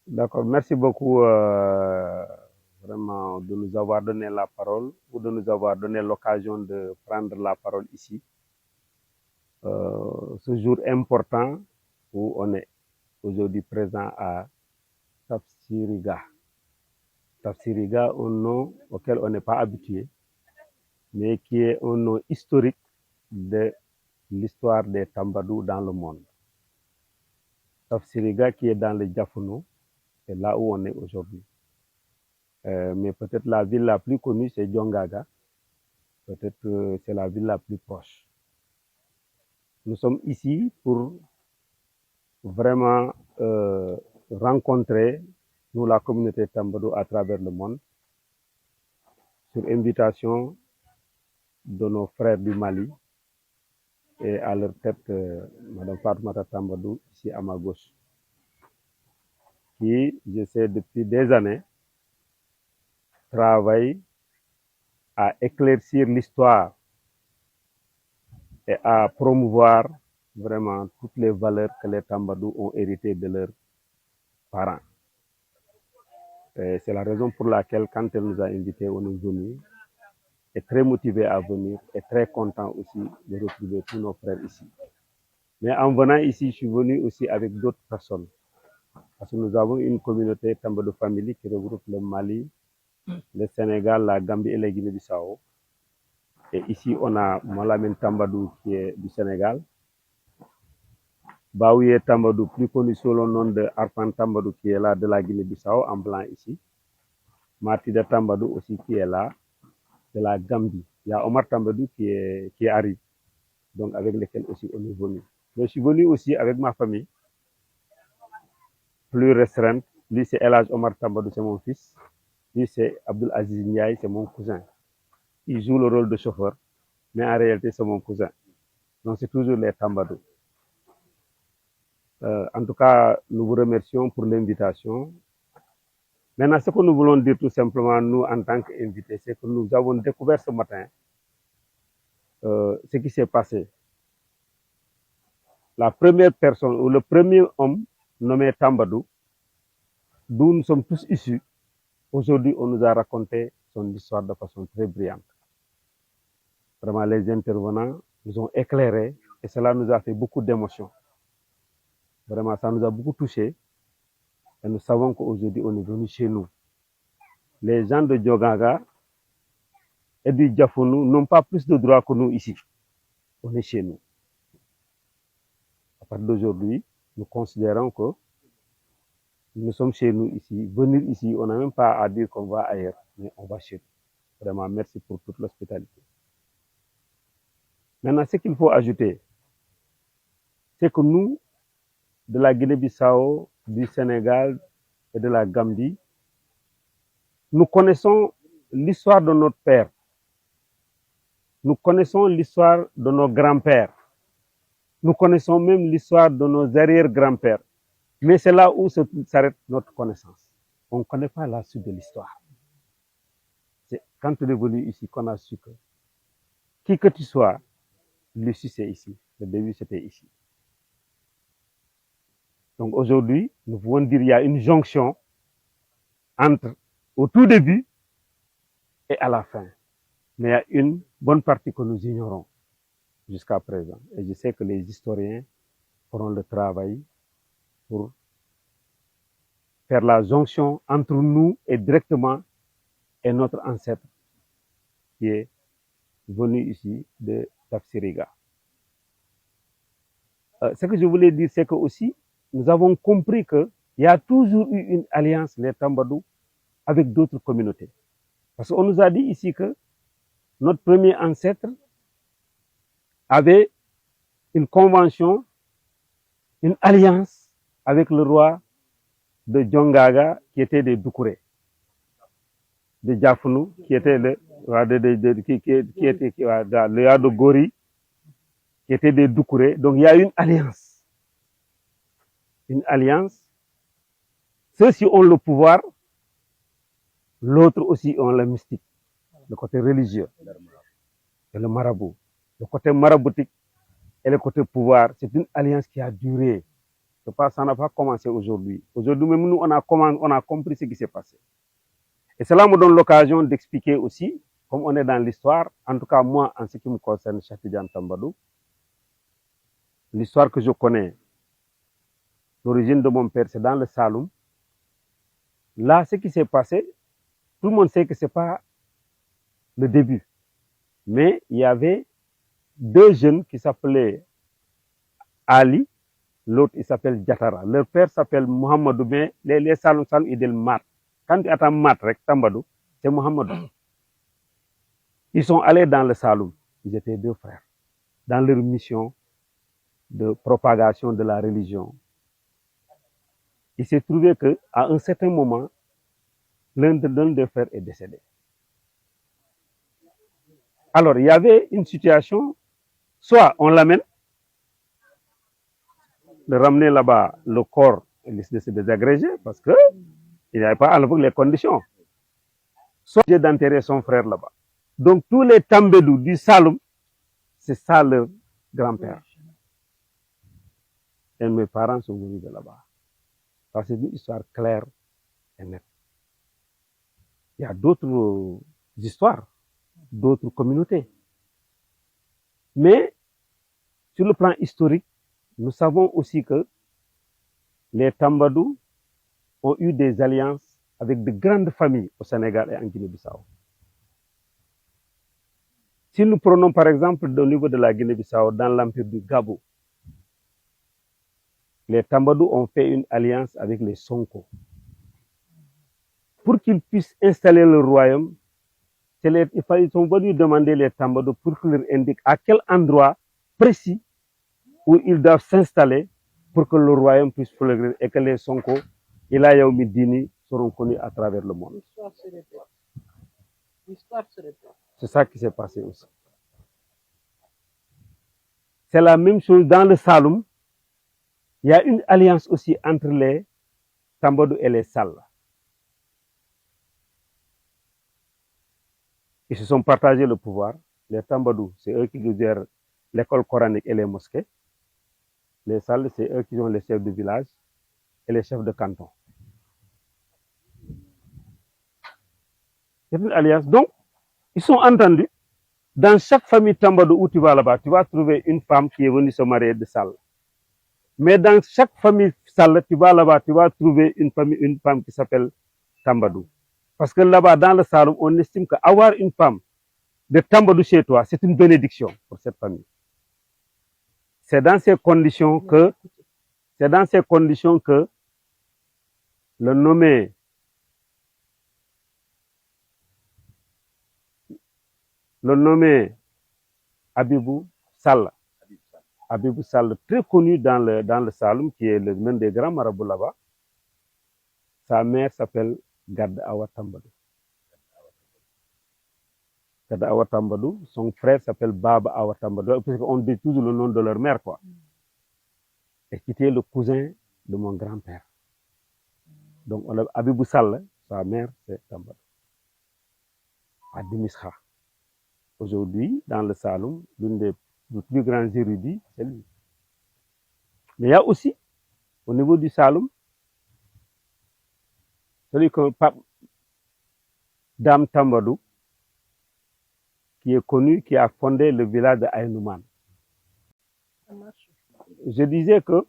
D'accord, merci beaucoup vraiment de nous avoir donné la parole ou de nous avoir donné l'occasion de prendre la parole ici. Ce jour important où on est aujourd'hui présent à Tafsiriga. Tafsiriga, un nom auquel on n'est pas habitué, mais qui est un nom historique de l'histoire des Tambadou dans le monde. Tafsiriga qui est dans le Diafono, c'est là où on est aujourd'hui. Mais peut-être la ville la plus connue, c'est Djongaga. Peut-être que c'est la ville la plus proche. Nous sommes ici pour vraiment rencontrer, nous, la communauté Tambadou à travers le monde, sur invitation de nos frères du Mali et à leur tête, Mme Fatoumata Tambadou, ici à ma gauche, qui, je sais, depuis des années, travaille à éclaircir l'histoire et à promouvoir vraiment toutes les valeurs que les Tambadou ont héritées de leurs parents. C'est la raison pour laquelle, quand elle nous a invités, on est venus, est très motivé à venir, et très content aussi de retrouver tous nos frères ici. Mais en venant ici, je suis venu aussi avec d'autres personnes. Parce que nous avons une communauté Tambadou Family qui regroupe le Mali, le Sénégal, la Gambie et la Guinée-Bissau. Et ici, on a Malamine Tambadou qui est du Sénégal, Baouye Tambadou, plus connu sous le nom de Arfan Tambadou, qui est là de la Guinée-Bissau, en blanc ici. Martida Tambadou aussi qui est là, de la Gambie. Il y a Omar Tambadou qui arrive, donc avec lesquels aussi on est venu. Mais je suis venu aussi avec ma famille, plus restreinte. Lui, c'est Elhaj Omar Tambadou, c'est mon fils. Lui, c'est Abdul Aziz Ndiaye, c'est mon cousin. Il joue le rôle de chauffeur, mais en réalité, c'est mon cousin. Donc, c'est toujours les Tambadou. En tout cas, nous vous remercions pour l'invitation. Maintenant, ce que nous voulons dire tout simplement, nous, en tant qu'invités, c'est que nous avons découvert ce matin ce qui s'est passé. La première personne, ou le premier homme nommé Tambadou, d'où nous sommes tous issus, aujourd'hui, on nous a raconté son histoire de façon très brillante. Vraiment, les intervenants nous ont éclairés et cela nous a fait beaucoup d'émotions. Vraiment, ça nous a beaucoup touchés et nous savons qu'aujourd'hui, on est venu chez nous. Les gens de Djogaga et du Diafounou n'ont pas plus de droits que nous ici. On est chez nous. À partir d'aujourd'hui, nous considérons que nous sommes chez nous ici. Venir ici, on n'a même pas à dire qu'on va ailleurs, mais on va chez nous. Vraiment, merci pour toute l'hospitalité. Maintenant, ce qu'il faut ajouter, c'est que nous, de la Guinée-Bissau, du Sénégal et de la Gambie, nous connaissons l'histoire de notre père. Nous connaissons l'histoire de nos grands-pères. Nous connaissons même l'histoire de nos arrière-grands-pères. Mais c'est là où s'arrête notre connaissance. On ne connaît pas la suite de l'histoire. C'est quand on est venu ici qu'on a su que qui que tu sois, l'issue c'est ici. Le début c'était ici. Donc aujourd'hui, nous pouvons dire qu'il y a une jonction entre au tout début et à la fin. Mais il y a une bonne partie que nous ignorons jusqu'à présent. Et je sais que les historiens feront le travail pour faire la jonction entre nous et directement et notre ancêtre qui est venu ici de Tafsiriga. Ce que je voulais dire, c'est que aussi, nous avons compris qu'il y a toujours eu une alliance, les Tambadou, avec d'autres communautés. Parce qu'on nous a dit ici que notre premier ancêtre avait une convention, une alliance avec le roi de Djongaga, qui était des Doukouré, de Diafounou, qui était le roi de Gori, qui était des Doukouré. Donc il y a une alliance. Une alliance. Ceux-ci ont le pouvoir, l'autre aussi ont la mystique, le côté religieux, et le marabout. Le côté maraboutique et le côté pouvoir, c'est une alliance qui a duré. Ça n'a pas commencé aujourd'hui. Aujourd'hui, même nous, on a compris ce qui s'est passé. Et cela me donne l'occasion d'expliquer aussi, comme on est dans l'histoire, en tout cas moi, en ce qui me concerne, Cheikh Tidiane Tambadou, l'histoire que je connais, l'origine de mon père, c'est dans le Saloum. Là, ce qui s'est passé, tout le monde sait que ce n'est pas le début. Mais il y avait deux jeunes qui s'appelaient Ali, l'autre il s'appelle Diatara. Leur père s'appelle Mohamedou, mais les Saloum Saloum, ils disent Mat. Quand tu attends Mat, Tambadou, c'est Mohamedou. Ils sont allés dans le Saloum. Ils étaient deux frères. Dans leur mission de propagation de la religion. Il s'est trouvé qu'à un certain moment, l'un des frères est décédé. Alors, il y avait une situation, soit on l'amène, de ramener là-bas le corps de se désagréger, parce qu'il n'y avait pas les conditions. Soit d'enterrer son frère là-bas. Donc, tous les Tambédou du Saloum, c'est ça le grand-père. Et mes parents sont venus de là-bas. C'est une histoire claire et nette. Il y a d'autres histoires, d'autres communautés. Mais, sur le plan historique, nous savons aussi que les Tambadou ont eu des alliances avec de grandes familles au Sénégal et en Guinée-Bissau. Si nous prenons par exemple au niveau de la Guinée-Bissau, dans l'empire du Gabou, les Tambadou ont fait une alliance avec les Sonko. Pour qu'ils puissent installer le royaume, ils sont venus demander les Tambadou pour qu'ils leur indiquent à quel endroit précis où ils doivent s'installer pour que le royaume puisse fleurir et que les Sonko, Ila Yaoumi Dini, seront connus à travers le monde. C'est ça qui s'est passé aussi. C'est la même chose dans le Saloum. Il y a une alliance aussi entre les Tambadou et les Sal. Ils se sont partagés le pouvoir. Les Tambadou, c'est eux qui gèrent l'école coranique et les mosquées. Les Sal, c'est eux qui sont les chefs de village et les chefs de canton. C'est une alliance. Donc, ils sont entendus. Dans chaque famille Tambadou où tu vas là-bas, tu vas trouver une femme qui est venue se marier de Sal. Mais dans chaque famille Sal, tu vas là-bas, tu vas trouver une femme qui s'appelle Tambadou. Parce que là-bas, dans le Saloum, on estime qu'avoir une femme de Tambadou chez toi, c'est une bénédiction pour cette famille. C'est dans ces conditions que le nommé Abibou Sall, très connu dans le Saloum, qui est l'un des grands marabouts là-bas. Sa mère s'appelle Gad Awa Tambadou. Gad Awa Tambadou, son frère s'appelle Baba Awa Tambadou, puisqu'on dit toujours le nom de leur mère, quoi. Et qui était le cousin de mon grand-père. Donc, on a Abibou Sall, sa mère, c'est Tambadou. À Dimisra. Aujourd'hui, dans le Saloum, l'une des plus grands érudits, c'est lui. Mais il y a aussi, au niveau du Saloum, celui que Dame Tambadou, qui est connu, qui a fondé le village de Aïnouman. Je disais que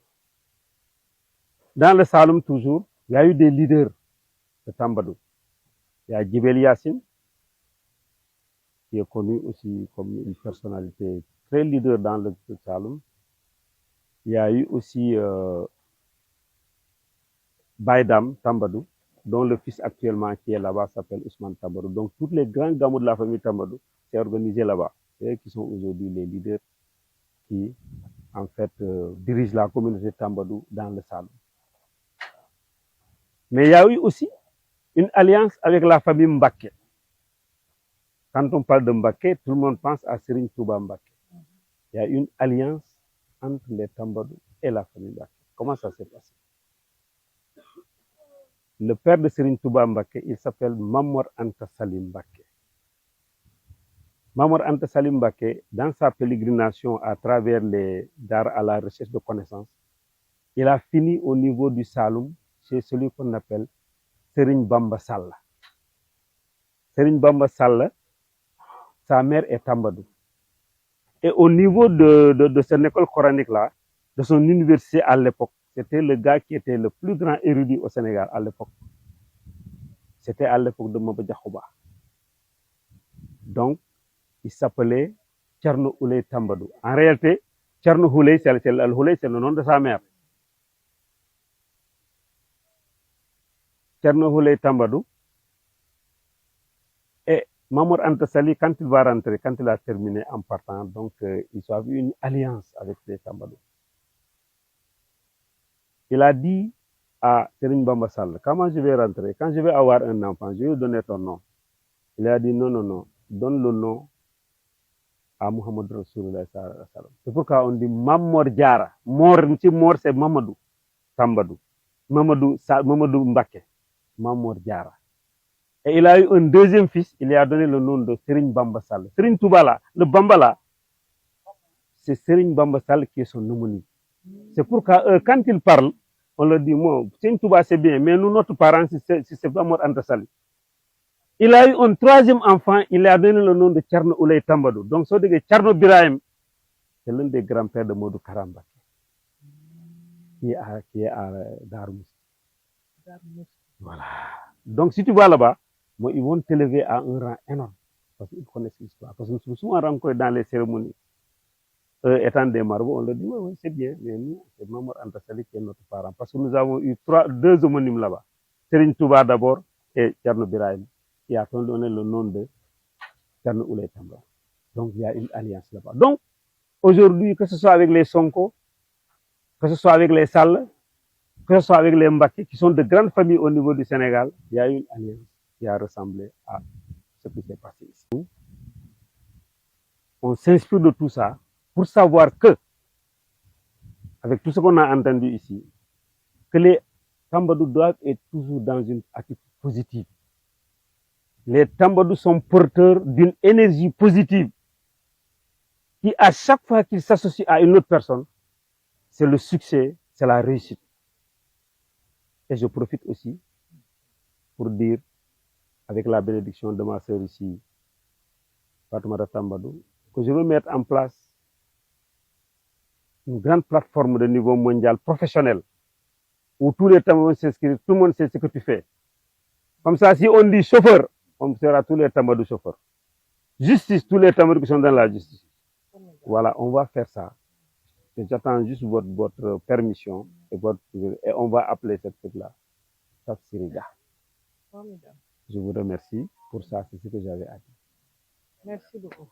dans le Saloum toujours, il y a eu des leaders de Tambadou. Il y a Djibel Yassine, qui est connu aussi comme une personnalité très leader dans le Saloum. Il y a eu aussi Baïdam Tambadou, dont le fils actuellement qui est là-bas s'appelle Ousmane Tambadou. Donc, tous les grands gamous de la famille Tambadou s'est organisé là-bas. C'est eux qui sont aujourd'hui les leaders qui, en fait, dirigent la communauté Tambadou dans le Saloum. Mais il y a eu aussi une alliance avec la famille Mbaké. Quand on parle de Mbaké, tout le monde pense à Serigne Touba Mbaké. Il y a une alliance entre les Tambadou et la famille Mbaké. Comment ça s'est passé? Le père de Serigne Touba Mbaké, il s'appelle Mamor Anta Salim Mbaké. Mamor Anta Salim Mbaké, dans sa pélégrination à travers les dards à la recherche de connaissances, il a fini au niveau du Saloum chez celui qu'on appelle Serigne Bamba Sall. Serigne Bamba Sall, sa mère est Tambadou. Et au niveau de cette école coranique-là, de son université à l'époque, c'était le gars qui était le plus grand érudit au Sénégal à l'époque. C'était à l'époque de Maba Diakhouba. Donc, il s'appelait Thierno Ouleye Tambadou. En réalité, Thierno Ouleye, c'est le nom de sa mère. Thierno Ouleye Tambadou. Et Mamour Anta Sali, quand il va rentrer, quand il a terminé en partant, donc ils ont eu une alliance avec les Tambadou. Il a dit à Serigne Bamba Sall, comment je vais rentrer, quand je vais avoir un enfant, je vais lui donner ton nom. Il a dit non, non, non, donne le nom à Mohamed Rasulullah. C'est pourquoi on dit Mamor Diara. Mor, c'est Mamadou Tambadou. Mamadou Mbake. Mamor Diara. Et il a eu un deuxième fils, il lui a donné le nom de Serigne Bamba Sall. Serigne Touba le Bamba là, c'est Serigne Bamba Sall qui est son homonyme. C'est pourquoi quand il parle, on leur dit, moi, Serigne Touba c'est bien, mais nous, notre parent, c'est Mamour Anta Sali. Il a eu un troisième enfant, il lui a donné le nom de Thierno Ouleye Tambadou. Donc, ça veut dire que Thierno Birahim, c'est l'un des grands-pères de Modou Karamba, qui est à Darmous. Voilà. Donc, si tu vas là-bas, bon, ils vont t'élever à un rang énorme, parce qu'ils connaissent l'histoire. Parce que nous sommes souvent rencontrés dans les cérémonies. Étant des marabouts, on leur dit, oui, oui, c'est bien, mais nous, c'est Mamour Anta Sali qui est notre parent. Parce que nous avons eu deux homonymes là-bas. Serigne Touba d'abord et Thierno Birahim, qui a donné le nom de Thierno Ouleye Tambadou. Donc, il y a une alliance là-bas. Donc, aujourd'hui, que ce soit avec les Sonko, que ce soit avec les Sall, que ce soit avec les Mbaki, qui sont de grandes familles au niveau du Sénégal, il y a une alliance qui a ressemblé à ce qui s'est passé ici. On s'inspire de tout ça pour savoir que, avec tout ce qu'on a entendu ici, que les Tambadou doivent être toujours dans une attitude positive. Les Tambadou sont porteurs d'une énergie positive qui, à chaque fois qu'ils s'associent à une autre personne, c'est le succès, c'est la réussite. Et je profite aussi pour dire, avec la bénédiction de ma sœur ici, Fatoumata Tambadou, que je veux mettre en place une grande plateforme de niveau mondial professionnel où tous les Tambadou s'inscrivent, tout le monde sait ce que tu fais. Comme ça, si on dit chauffeur, on sera tous les Tambadou chauffeurs. Justice, tous les Tambadou qui sont dans la justice. Voilà, on va faire ça. J'attends juste votre permission et on va appeler cette fête-là Tafsiriga. Je vous remercie pour ça, c'est ce que j'avais à dire. Merci beaucoup.